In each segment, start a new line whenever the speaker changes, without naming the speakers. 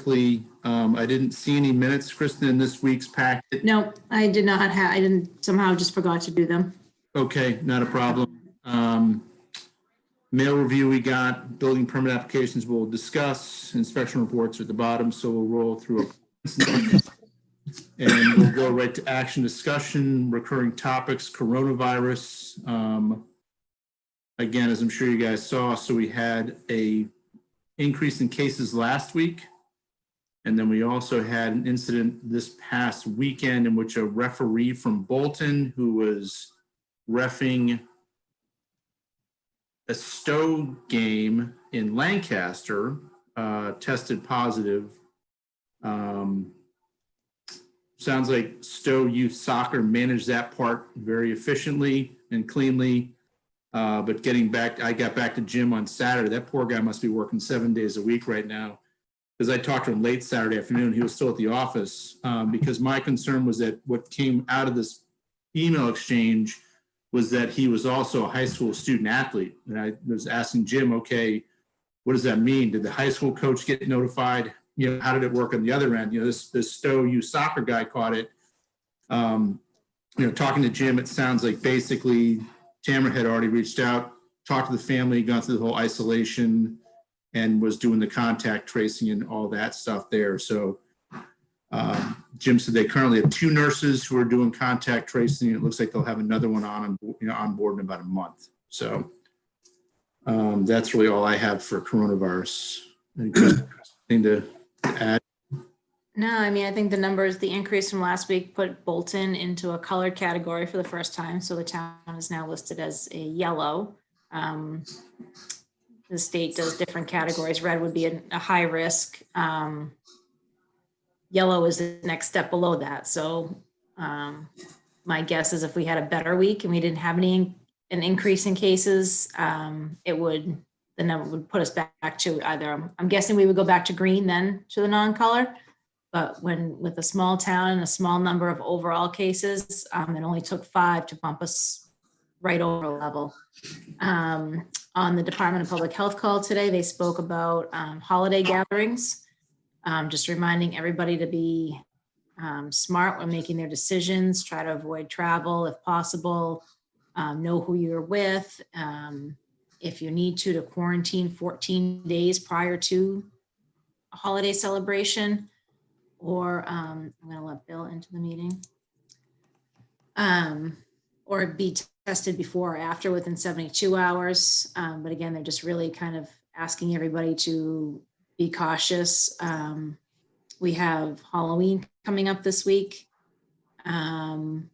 I didn't see any minutes, Kristen, in this week's packet.
No, I did not have, I didn't, somehow just forgot to do them.
Okay, not a problem. Mail review we got, building permit applications we'll discuss, inspection reports are at the bottom, so we'll roll through and we'll go right to action discussion, recurring topics, coronavirus. Again, as I'm sure you guys saw, so we had a increase in cases last week. And then we also had an incident this past weekend in which a referee from Bolton who was reffing a Stowe game in Lancaster tested positive. Sounds like Stowe Youth Soccer managed that part very efficiently and cleanly. But getting back, I got back to Jim on Saturday. That poor guy must be working 7 days a week right now. Because I talked to him late Saturday afternoon, he was still at the office. Because my concern was that what came out of this email exchange was that he was also a high school student athlete. And I was asking Jim, okay, what does that mean? Did the high school coach get notified? You know, how did it work on the other end? You know, this Stowe youth soccer guy caught it. You know, talking to Jim, it sounds like basically Tamara had already reached out, talked to the family, gone through the whole isolation, and was doing the contact tracing and all that stuff there. So Jim said they currently have 2 nurses who are doing contact tracing. It looks like they'll have another one on board in about a month. So that's really all I have for coronavirus. Anything to add?
No, I mean, I think the numbers, the increase from last week put Bolton into a colored category for the first time. So the town is now listed as a yellow. The state does different categories. Red would be a high risk. Yellow is the next step below that. So my guess is if we had a better week and we didn't have an increase in cases, the number would put us back to either, I'm guessing we would go back to green, then to the non-color. But with a small town and a small number of overall cases, it only took 5 to bump us right over a level. On the Department of Public Health call today, they spoke about holiday gatherings, just reminding everybody to be smart when making their decisions, try to avoid travel if possible, know who you're with. If you need to quarantine 14 days prior to a holiday celebration, or I'm gonna let Bill into the meeting, or be tested before or after within 72 hours. But again, they're just really kind of asking everybody to be cautious. We have Halloween coming up this week. Again,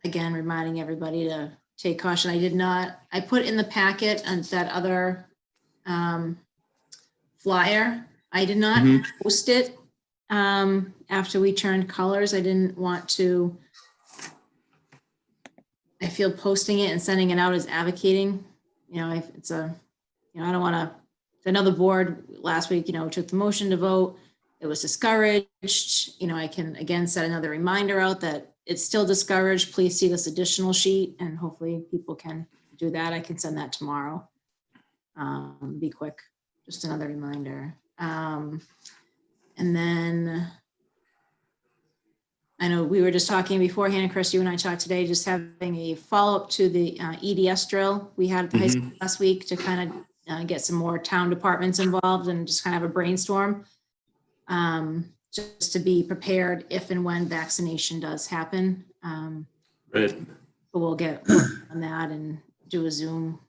reminding everybody to take caution. I put in the packet and that other flyer. I did not post it after we turned colors. I didn't want to, I feel posting it and sending it out as advocating, you know, if it's a, you know, I don't want to, I know the board last week, you know, took the motion to vote. It was discouraged. You know, I can again set another reminder out that it's still discouraged. Please see this additional sheet, and hopefully people can do that. I can send that tomorrow. Be quick, just another reminder. And then I know we were just talking beforehand, Chris, you and I talked today, just having a follow-up to the EDS drill we had at the high school last week to kind of get some more town departments involved and just kind of have a brainstorm, just to be prepared if and when vaccination does happen.
Right.
But we'll get on that and do a Zoom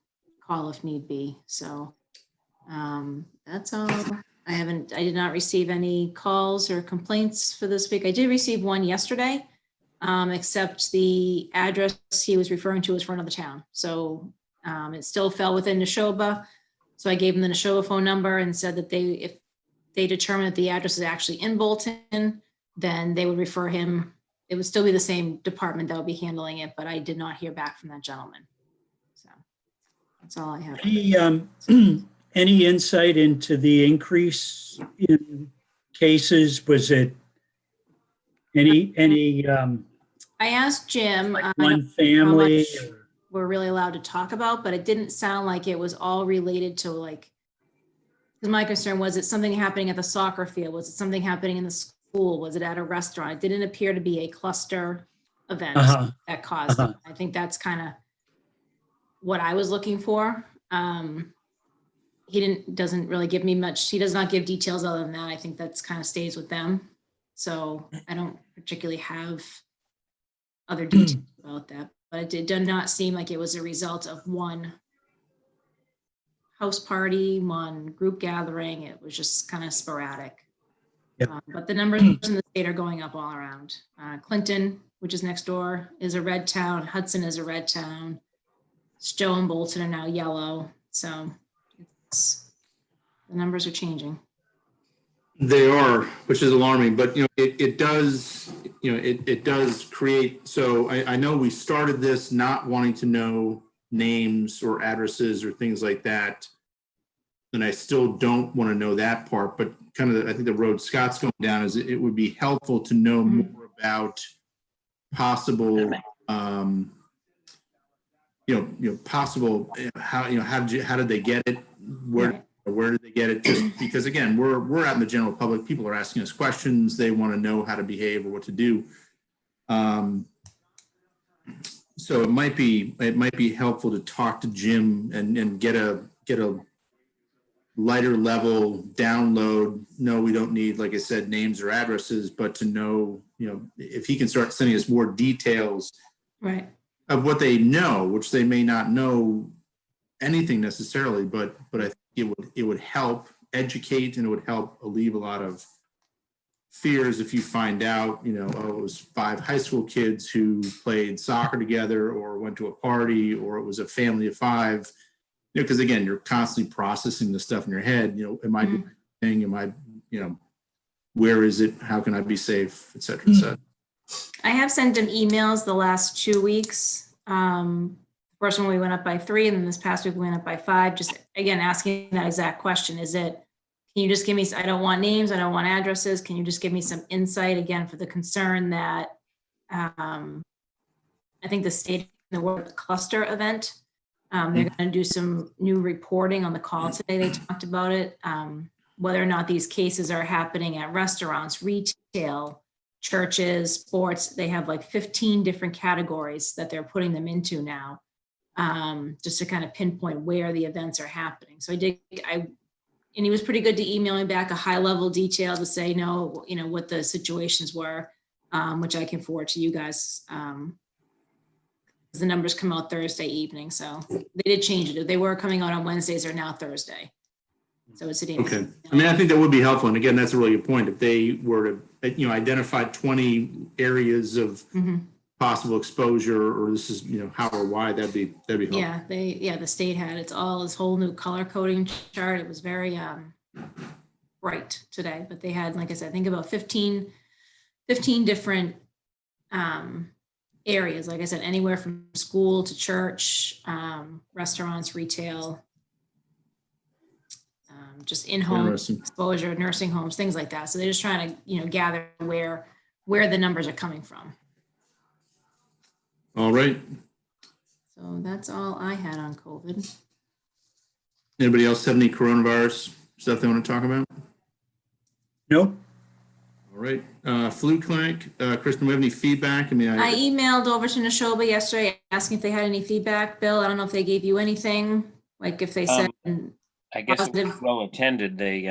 call if need be. So that's all. I did not receive any calls or complaints for this week. I did receive one yesterday, except the address he was referring to was for another town. So it still fell within Neshoba. So I gave him the Neshoba phone number and said that if they determine that the address is actually in Bolton, then they would refer him. It would still be the same department that would be handling it, but I did not hear back from that gentleman. So that's all I have.
Any insight into the increase in cases? Was it any
I asked Jim,
like one family?
We're really allowed to talk about, but it didn't sound like it was all related to like Because my concern was, it something happening at the soccer field? Was it something happening in the school? Was it at a restaurant? It didn't appear to be a cluster event
Uh-huh.
that caused
Uh-huh.
it. I think that's kind of what I was looking for. He doesn't really give me much. He does not give details other than that. I think that's kind of stays with them. So I don't particularly have other details about that, but it did not seem like it was a result of one house party, one group gathering. It was just kind of sporadic.
Yep.
But the numbers in the state are going up all around. Clinton, which is next door, is a red town. Hudson is a red town. Stowe and Bolton are now yellow. So the numbers are changing.
They are, which is alarming, but it does, it does create. So I know we started this not wanting to know names or addresses or things like that. And I still don't want to know that part, but kind of, I think the road Scott's going down is it would be helpful to know more about possible, possible, how did they get it? Where did they get it? Just because, again, we're out in the general public. People are asking us questions. They want to know how to behave or what to do. So it might be helpful to talk to Jim and get a lighter level download. No, we don't need, like I said, names or addresses, but to know, if he can start sending us more details
Right.
of what they know, which they may not know anything necessarily, but I think it would help educate, and it would help alleviate a lot of fears if you find out, it was 5 high school kids who played soccer together or went to a party, or it was a family of 5, because again, you're constantly processing the stuff in your head, am I doing anything? Am I, where is it? How can I be safe, et cetera, et cetera.
I have sent him emails the last 2 weeks. First one we went up by 3, and then this past week we went up by 5. Just again, asking that exact question. Can you just give me, I don't want names, I don't want addresses. Can you just give me some insight, again, for the concern that I think the state, the word cluster event, they're going to do some new reporting on the call today. They talked about it, whether or not these cases are happening at restaurants, retail, churches, sports. They have like 15 different categories that they're putting them into now, just to kind of pinpoint where the events are happening. So and he was pretty good to email me back a high level detail to say, no, what the situations were, which I can forward to you guys. The numbers come out Thursday evening. So they did change it. They were coming out on Wednesdays, are now Thursday. So it's an
Okay. I mean, I think that would be helpful. And again, that's a really good point. If they were to, identify 20 areas of possible exposure, or this is, how or why, that'd be helpful.
Yeah, the state had, it's all this whole new color coding chart. It was very bright today, but they had, like I said, I think about 15 different areas. Like I said, anywhere from school to church, restaurants, retail, just in-home exposure, nursing homes, things like that. So they're just trying to, gather where the numbers are coming from.
All right.
So that's all I had on COVID.
Anybody else have any coronavirus stuff they want to talk about?
Nope.
All right. Flu clinic. Kristen, do we have any feedback? I mean,
I emailed over to Neshoba yesterday asking if they had any feedback. Bill, I don't know if they gave you anything, like if they said.
I guess it was well attended. They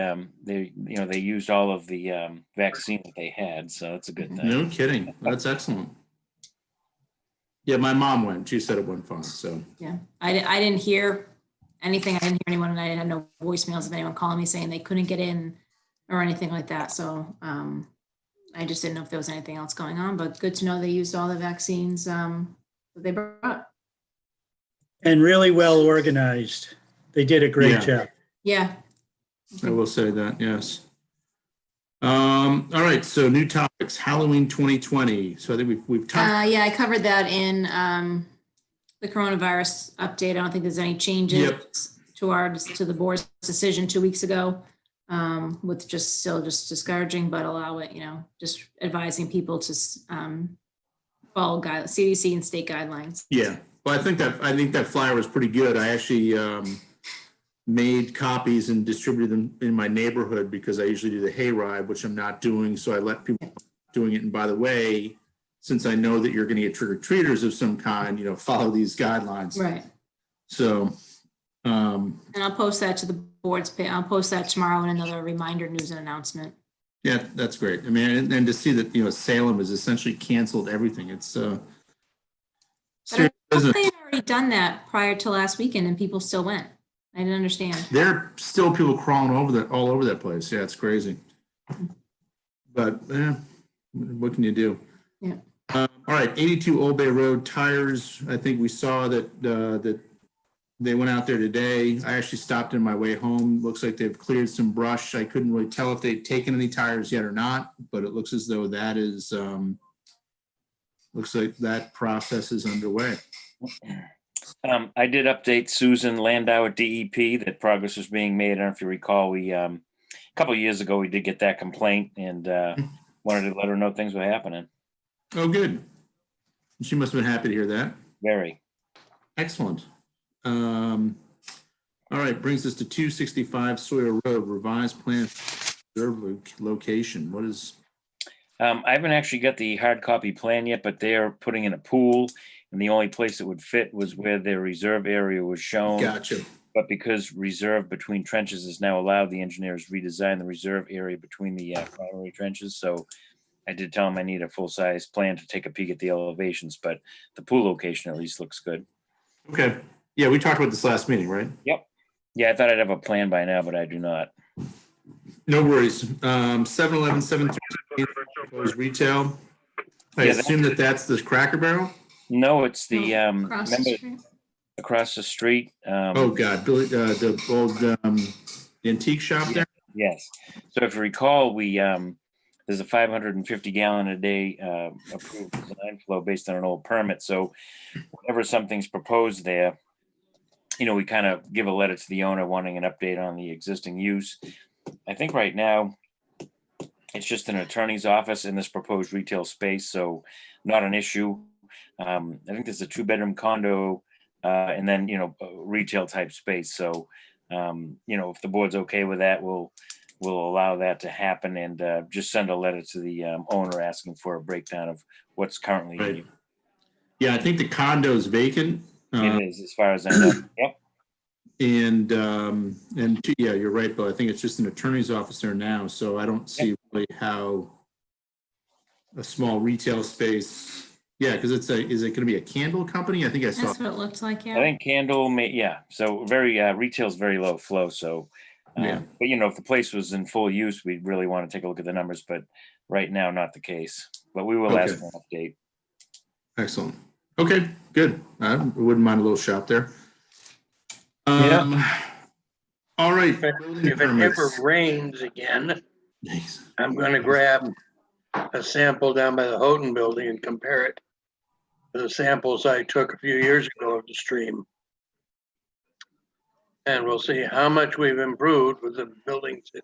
used all of the vaccine that they had, so that's a good thing.
No kidding. That's excellent. Yeah, my mom went. She said it went fine. So
yeah, I didn't hear anything. I didn't hear anyone, and I had no voicemails of anyone calling me saying they couldn't get in or anything like that. So I just didn't know if there was anything else going on. But good to know they used all the vaccines that they brought.
And really well organized. They did a great job.
Yeah.
I will say that, yes. All right, so new topics, Halloween 2020. So I think we've talked.
Yeah, I covered that in the coronavirus update. I don't think there's any changes to the board's decision 2 weeks ago, with still discouraging, but allow it, just advising people to follow CDC and state guidelines.
Yeah, well, I think that flyer was pretty good. I actually made copies and distributed them in my neighborhood because I usually do the hayride, which I'm not doing. So I let people doing it. And by the way, since I know that you're going to get trick-or-treaters of some kind, follow these guidelines.
Right.
So,
And I'll post that to the board's page. I'll post that tomorrow in another reminder news and announcement.
yeah, that's great. I mean, and to see that, Salem has essentially canceled everything. It's,
But
serious
I thought
business.
they had already done that prior to last weekend and people still went. I didn't understand.
There are still people crawling all over that place. Yeah, it's crazy. But what can you do?
Yeah.
All right, 82 Old Bay Road tires. I think we saw that that they went out there today. I actually stopped on my way home. Looks like they've cleared some brush. I couldn't really tell if they'd taken any tires yet or not, but it looks as though that is looks like that process is underway.
I did update Susan Landau at DEP that progress was being made. I don't know if you recall, we a couple of years ago we did get that complaint and wanted to let her know things were happening.
Oh, good. She must have been happy to hear that.
Very.
Excellent. All right, brings us to 265 Sawyer Road, revised plan reserve location. What is?
I haven't actually got the hard copy plan yet, but they're putting in a pool, and the only place it would fit was where their reserve area was shown.
Gotcha.
But because reserve between trenches is now allowed, the engineers redesigned the reserve area between the primary trenches. So I did tell them I need a full-size plan to take a peek at the elevations, but the pool location at least looks good.
Okay. Yeah, we talked about this last meeting, right?
Yep. Yeah, I thought I'd have a plan by now, but I do not.
No worries. 7-Eleven, 713 proposed retail. I
Yeah,
assume that's the Cracker Barrel?
No, it's the
Across the
remember
street.
across the street.
Oh, God. Billy, the old antique shop there?
Yes. So if you recall, we there's a 550 gallon a day approved design flow based on an old permit. So whenever something's proposed there, we kind of give a letter to the owner wanting an update on the existing use. I think right now it's just an attorney's office in this proposed retail space, so not an issue. I think there's a 2-bedroom condo and then, retail type space. So, if the board's okay with that, we'll allow that to happen and just send a letter to the owner asking for a breakdown of what's currently in
Right.
use.
Yeah, I think the condo is vacant.
It is, as far as I know. Yep.
Yeah, you're right, Bill. I think it's just an attorney's office there now, so I don't see really how a small retail space. Yeah, because is it going to be a candle company? I think I saw.
That's what it looks like,
I
yeah.
think Candle may, yeah. So very retail's very low flow. So,
Yeah.
but if the place was in full use, we'd really want to take a look at the numbers. But right now, not the case. But we will ask for an update.
Excellent. Okay, good. I wouldn't mind a little shop there.
Yeah.
All right.
If it ever rains again,
Thanks.
I'm gonna grab a sample down by the Houghton building and compare it to the samples I took a few years ago of the stream. And we'll see how much we've improved with the buildings that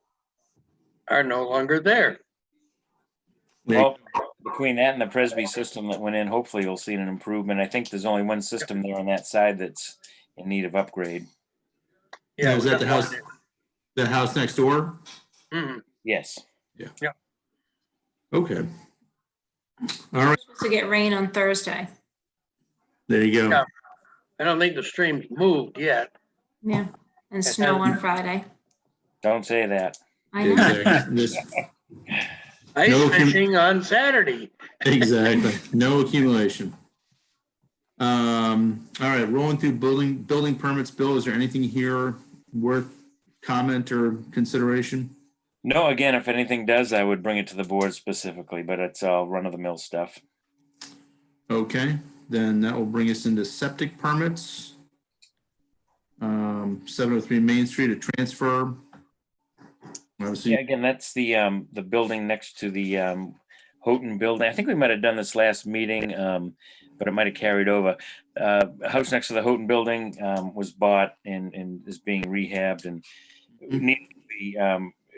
are no longer there.
Well, between that and the Presby system that went in, hopefully you'll see an improvement. I think there's only one system there on that side that's in need of upgrade.
Yeah, is
we
that the
got
house?
one
The house next door?
there. Mhm.
Yes.
Okay. All right.
Supposed to get rain on Thursday.
There you go.
Yeah. I don't think the stream's moved yet.
Yeah. And snow on Friday.
Don't say that.
I know.
Exactly.
Ice
No,
fishing on Saturday.
Exactly. No accumulation. All right, rolling through building permits. Bill, is there anything here worth comment or consideration?
No, again, if anything does, I would bring it to the board specifically, but it's all run-of-the-mill stuff.
Okay, then that will bring us into septic permits. 703 Main Street, a transfer. Obviously,
Yeah, again, that's the building next to the Houghton building. I think we might have done this last meeting, but it might have carried over. House next to the Houghton building was bought and is being rehabbed and needed to be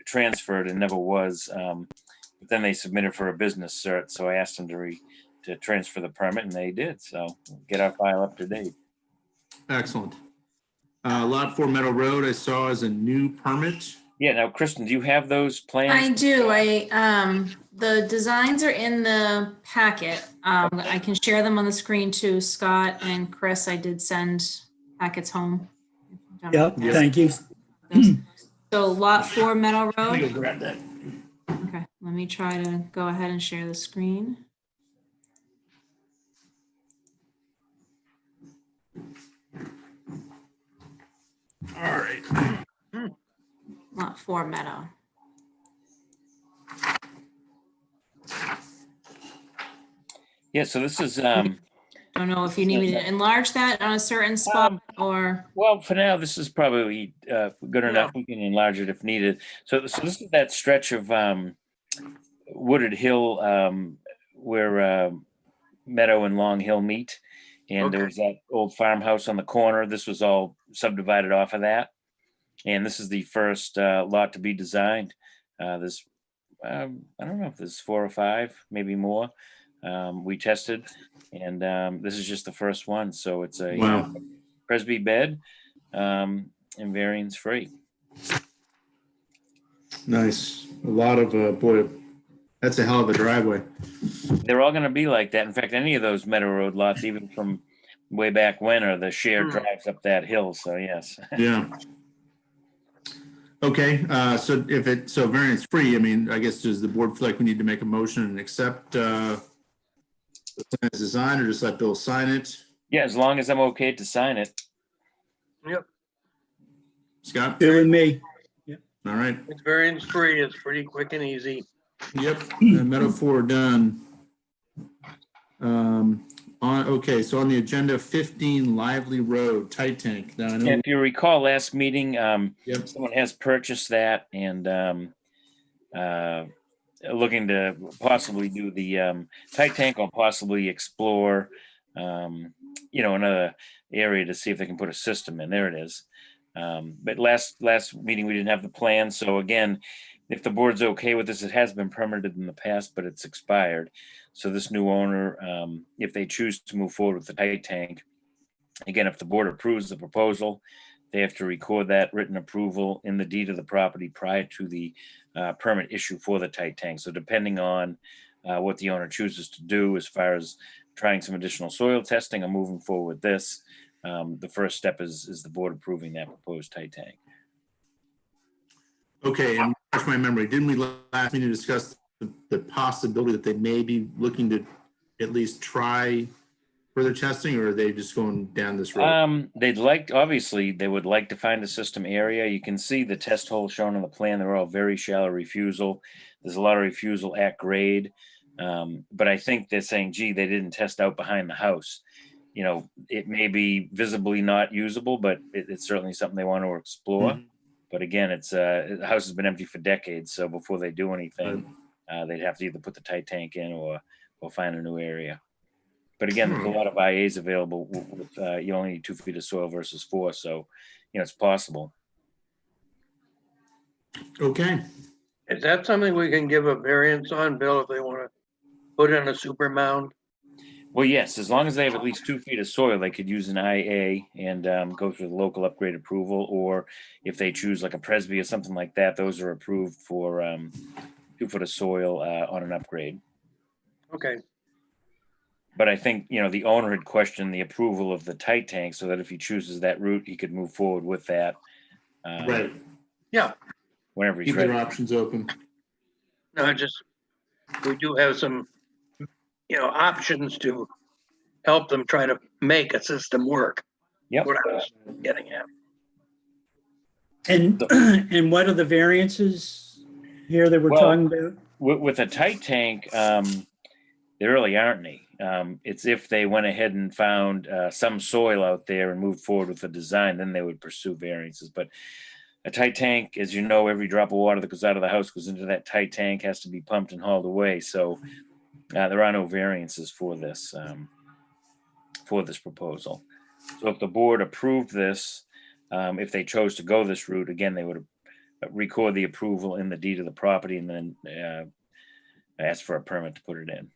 transferred and never was. But then they submitted for a business cert, so I asked them to transfer the permit, and they did. So we'll get our file up to date.
excellent. Lot 4 Meadow Road, I saw as a new permit.
Yeah, now, Kristen, do you have those plans?
I do. The designs are in the packet. I can share them on the screen too. Scott and Chris, I did send packets home.
Yep, thank you.
So lot 4 Meadow
Let me
Road.
go grab that.
Okay, let me try to go ahead and share the screen.
All right.
Lot 4 Meadow.
Yeah, so this is,
Don't know if you need me to enlarge that on a certain spot or,
well, for now, this is probably good enough. We can enlarge it if needed. So this is that stretch of Wooded Hill where Meadow and Long Hill meet. And there was that old farmhouse on the corner. This was all subdivided off of that. And this is the first lot to be designed. There's, I don't know if there's 4 or 5, maybe more. We tested, and this is just the first one. So it's a
Wow.
Presby bed and variance free.
Nice. A lot of, boy, that's a hell of a driveway.
They're all going to be like that. In fact, any of those Meadow Road lots, even from way back when, are the shared drives up that hill. So yes.
Yeah. Okay, so so variance free, I mean, I guess does the board feel like we need to make a motion and accept the plan as designed, or just let Bill sign it?
Yeah, as long as I'm okay to sign it.
Yep,
Scott?
Bill and me.
All right.
it's variance free. It's pretty quick and easy.
Yep, Meadow 4 done. Okay, so on the agenda, 15 Lively Road, tight tank. Now I know.
If you recall last meeting,
Yep.
someone has purchased that and looking to possibly do the tight tank or possibly explore, another area to see if they can put a system in. There it is. But last meeting, we didn't have the plan. So again, if the board's okay with this, it has been permitted in the past, but it's expired. So this new owner, if they choose to move forward with the tight tank, again, if the board approves the proposal, they have to record that written approval in the deed of the property prior to the permit issue for the tight tank. So depending on what the owner chooses to do as far as trying some additional soil testing or moving forward with this, the first step is the board approving that proposed tight tank.
Okay, and refresh my memory, didn't we last meeting discuss the possibility that they may be looking to at least try further testing, or are they just going down this road?
Obviously, they would like to find a system area. You can see the test holes shown on the plan. They're all very shallow refusal. There's a lot of refusal at grade. But I think they're saying, gee, they didn't test out behind the house. It may be visibly not usable, but it's certainly something they want to explore.
Mhm.
But again, the house has been empty for decades. So before they do anything, they'd have to either put the tight tank in or find a new area. But again, there's a lot of IAs available with you only need 2 feet of soil versus 4. So, it's possible.
Okay,
Is that something we can give a variance on, Bill, if they want to put in a super mound?
Well, yes, as long as they have at least 2 feet of soil, they could use an IA and go through the local upgrade approval. Or if they choose like a Presby or something like that, those are approved for 2 foot of soil on an upgrade.
Okay,
But I think, the owner had questioned the approval of the tight tank so that if he chooses that route, he could move forward with that.
right.
yeah,
Whenever he's
Keep their
ready.
options open.
no, we do have some, options to help them try to make a system work.
Yep.
What I was getting at.
And, and what are the variances here that we're
Well,
talking about?
With a tight tank, there really aren't any. It's if they went ahead and found some soil out there and moved forward with the design, then they would pursue variances. But a tight tank, as you know, every drop of water that goes out of the house goes into that tight tank, has to be pumped and hauled away. So there are no variances for this proposal. So if the board approved this, if they chose to go this route, again, they would record the approval in the deed of the property and then ask for a permit to put it in.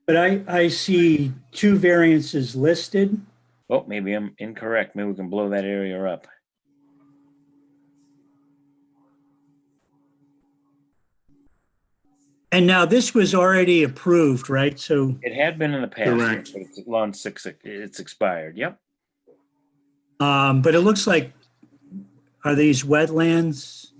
But I see 2 variances listed.
Oh, maybe I'm incorrect. Maybe we can blow that area up.
And now this was already approved, right? So,
It had been in the past,
Correct.
but it's on 6, it's expired. Yep.
but it looks like, are these wetlands?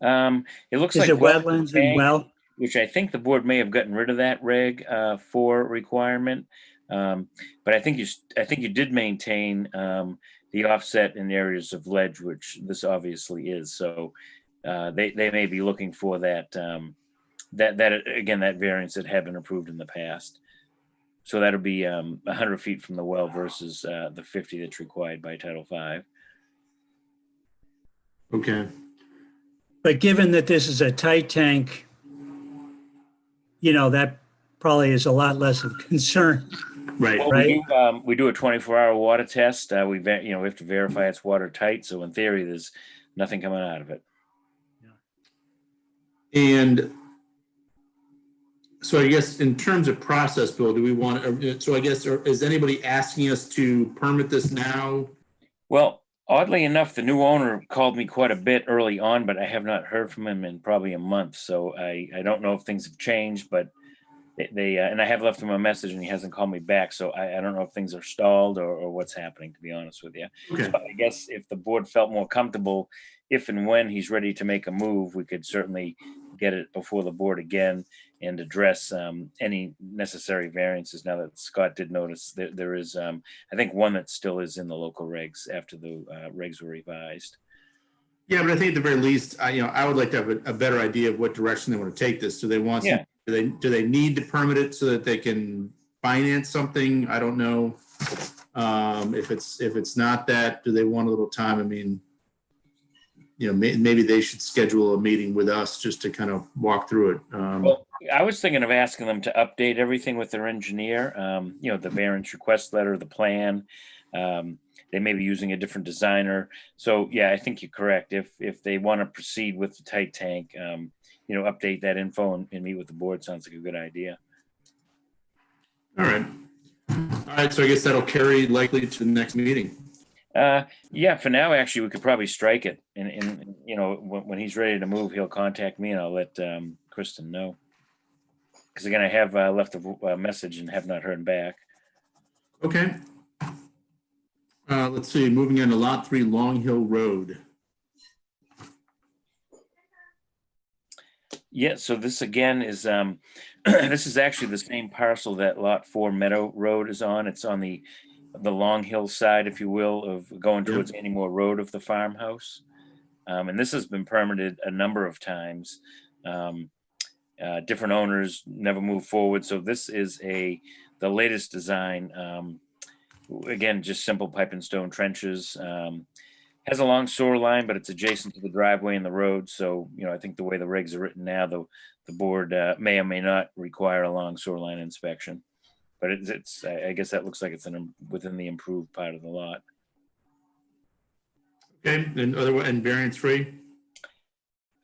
It looks
Is
like
it
well
wetlands and
contained,
well?
which I think the board may have gotten rid of that reg 4 requirement. But I think you did maintain the offset in areas of ledge, which this obviously is. So they may be looking for that that variance that had been approved in the past. So that'll be 100 feet from the well versus the 50 that's required by Title V.
Okay.
But given that this is a tight tank, that probably is a lot less of concern.
Right.
Well,
Right.
we do a 24-hour water test. We have to verify it's watertight. So in theory, there's nothing coming out of it.
And so I guess in terms of process, Bill, do we want, so I guess, is anybody asking us to permit this now?
Well, oddly enough, the new owner called me quite a bit early on, but I have not heard from him in probably a month. So I don't know if things have changed, but they and I have left him a message and he hasn't called me back. So I don't know if things are stalled or what's happening, to be honest with you.
Okay.
So I guess if the board felt more comfortable, if and when he's ready to make a move, we could certainly get it before the board again and address any necessary variances. Now that Scott did notice that there is, I think, one that still is in the local regs after the regs were revised.
Yeah, but I think at the very least, I would like to have a better idea of what direction they want to take this. Do they want,
Yeah.
do they need to permit it so that they can finance something? I don't know. If it's not that, do they want a little time? I mean, maybe they should schedule a meeting with us just to kind of walk through it.
Well, I was thinking of asking them to update everything with their engineer, the variance request letter, the plan. They may be using a different designer. So yeah, I think you're correct. If they want to proceed with the tight tank, update that info and meet with the board sounds like a good idea.
All right. All right. So I guess that'll carry likely to the next meeting.
Yeah, for now, actually, we could probably strike it. And when he's ready to move, he'll contact me and I'll let Kristen know. Because again, I have left a message and have not heard back.
Okay. Let's see, moving on to Lot 3 Long Hill Road.
Yeah, so this again is, this is actually the same parcel that Lot 4 Meadow Road is on. It's on the Long Hill side, if you will, of going towards Anymore Road of the farmhouse. And this has been permitted a number of times. Different owners never move forward. So this is the latest design. Again, just simple pipe and stone trenches. Has a long sewer line, but it's adjacent to the driveway and the road. So, I think the way the regs are written now, the board may or may not require a long sewer line inspection. But I guess that looks like it's within the improved part of the lot.
Okay, and variance free?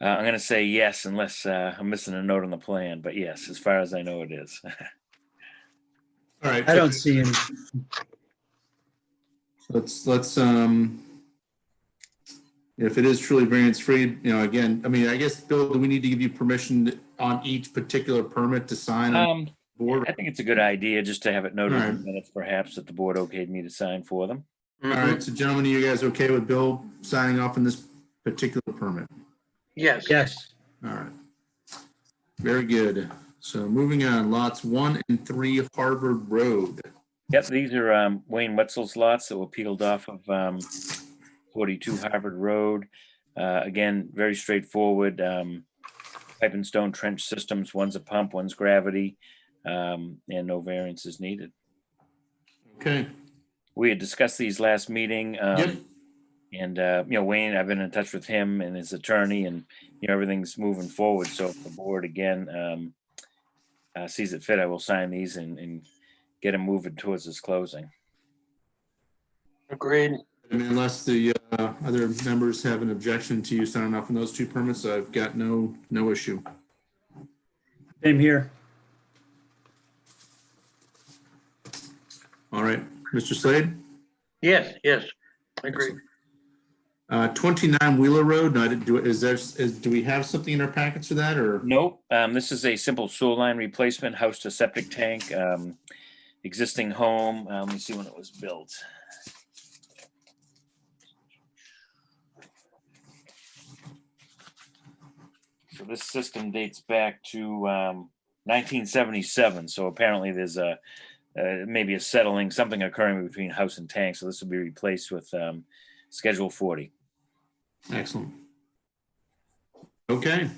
I'm going to say yes, unless I'm missing a note on the plan. But yes, as far as I know, it is.
All right.
I don't see any.
Let's if it is truly variance free, again, I mean, I guess, Bill, do we need to give you permission on each particular permit to sign on the board?
I think it's a good idea just to have it noted
All
in
right.
the minutes, perhaps, that the board okayed me to sign for them.
All right, so gentlemen, are you guys okay with Bill signing off on this particular permit?
Yes.
Yes.
All right. Very good. So moving on, lots 1 and 3 Harvard Road.
Yep, these are Wayne Wetzel's lots that were peeled off of 42 Harvard Road. Again, very straightforward. Pipe and stone trench systems. One's a pump, one's gravity, and no variance is needed.
Okay.
We had discussed these last meeting.
Yep.
And, Wayne, I've been in touch with him and his attorney, and, everything's moving forward. So if the board, again, sees it fit, I will sign these and get him moving towards his closing.
Agreed.
And unless the other members have an objection to you signing off on those 2 permits, I've got no issue.
Same here.
All right, Mr. Slade?
Yes, yes, I agree.
29 Wheeler Road, no, do we have something in our packets for that, or?
Nope, this is a simple sewer line replacement, house to septic tank, existing home. Let me see when it was built. So this system dates back to 1977. So apparently there's maybe a settling, something occurring between house and tank. So this will be replaced with Schedule 40.
Excellent. Okay,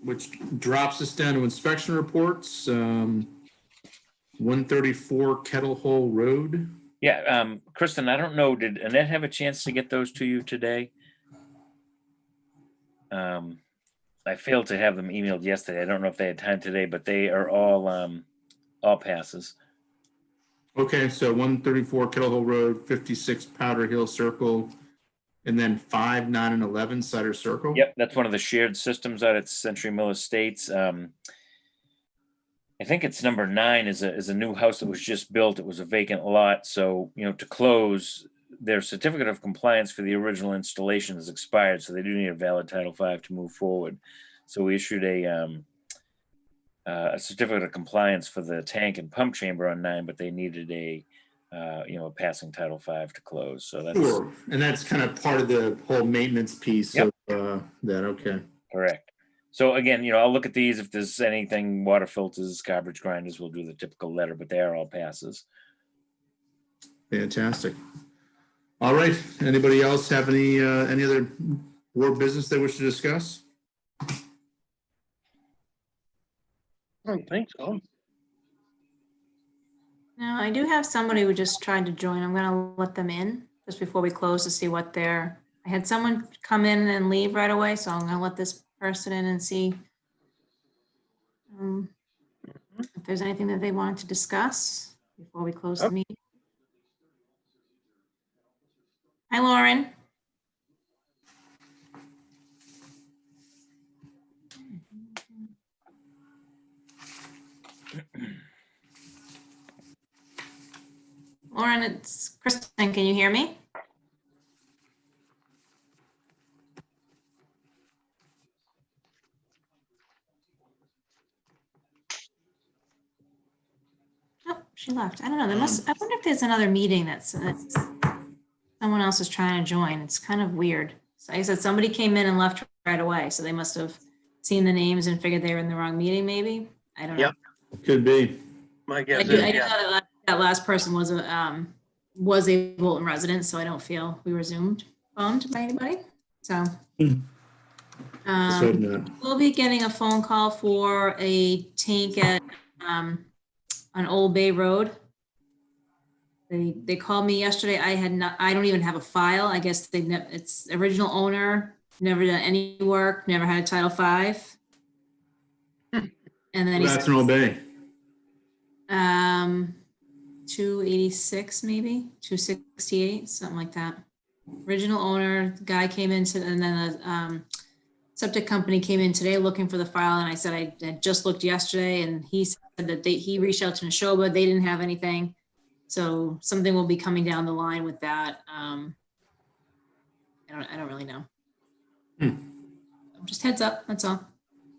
which drops us down to inspection reports. 134 Kettle Hole Road.
Yeah, Kristen, I don't know, did Annette have a chance to get those to you today? I failed to have them emailed yesterday. I don't know if they had time today, but they are all passes.
Okay, so 134 Kettle Hole Road, 56 Powder Hill Circle, and then 5, 9, and 11 Cider Circle.
Yep, that's one of the shared systems out at Century Mill Estates. I think it's number 9 is a new house that was just built. It was a vacant lot, so to close, their certificate of compliance for the original installation has expired, so they do need a valid Title V to move forward. So we issued a certificate of compliance for the tank and pump chamber on 9, but they needed a passing Title V to close. So that's
Sure, and that's kind of part of the whole maintenance piece
Yep.
of that. Okay.
correct. So again, I'll look at these. If there's anything, water filters, garbage grinders, we'll do the typical letter, but they are all passes.
Fantastic. All right. Anybody else have any other board business they wish to discuss?
I don't think so.
No, I do have somebody who just tried to join. I'm gonna let them in just before we close to see what I had someone come in and leave right away, so I'm gonna let this person in and see if there's anything that they wanted to discuss before we close the meeting. Hi, Lauren. Lauren, it's Kristen. Can you hear me? Oh, she left. I don't know. I wonder if there's another meeting that's someone else is trying to join. It's kind of weird. So like I said, somebody came in and left right away. So they must have seen the names and figured they were in the wrong meeting, maybe. I don't know.
Yep.
Could be.
My
I
guess
do
is,
know
yeah.
that last person was a Bolton resident, so I don't feel we were Zoomed phoned by anybody. So
Let's hope not.
we'll be getting a phone call for a tank at on Old Bay Road. They called me yesterday. I don't even have a file. I guess it's original owner, never done any work, never had a Title V. And then
That's an Old Bay.
286 maybe 268, something like that. Original owner, the guy came in and then the septic company came in today looking for the file, and I said I had just looked yesterday, and he said that he reached out to Neshoba, they didn't have anything, so something will be coming down the line with that. I don't really know. Just heads up, that's all.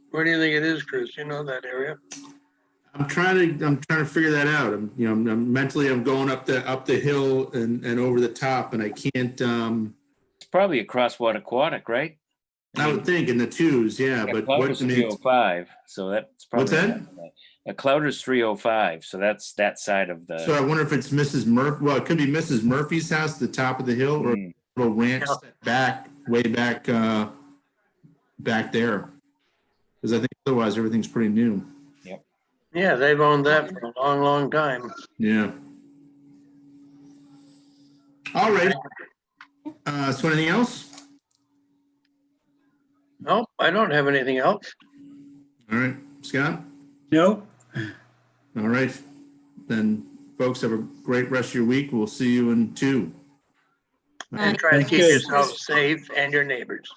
Where do you think it is, Chris? You know that area?
I'm trying to figure that out. I'm mentally going up the hill and over the top, and I can't.
It's probably across Aquatic, right?
I would think in the twos, yeah. But
Clouder's 305, so that's probably.
What's that?
A Clouder's 305, so that's that side of the.
So I wonder if it's Mrs. Murphy. Well, it could be Mrs. Murphy's house, the top of the hill, or a little ranch set back, way back, back there. Because I think otherwise everything's pretty new.
Yeah, they've owned that for a long, long time.
Yeah. All right. So anything else?
No, I don't have anything else.
All right, Scott?
No,
All right. Then, folks, have a great rest of your week. We'll see you in 2.
And try to
Thank
keep
you.
yourselves safe and your neighbors.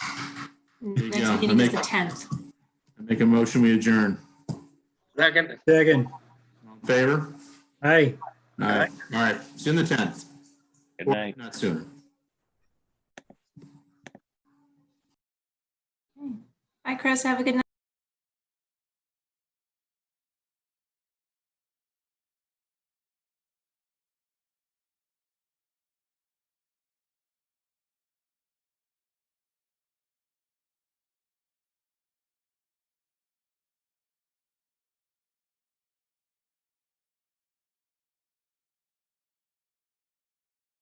you
Next
go.
meeting is the 10th.
I make a motion, we adjourn.
Second,
second.
All in favor?
Aye.
All right. See you on the 10th.
Good
Or
night.
Not sooner.
Bye, Chris. Have a good night.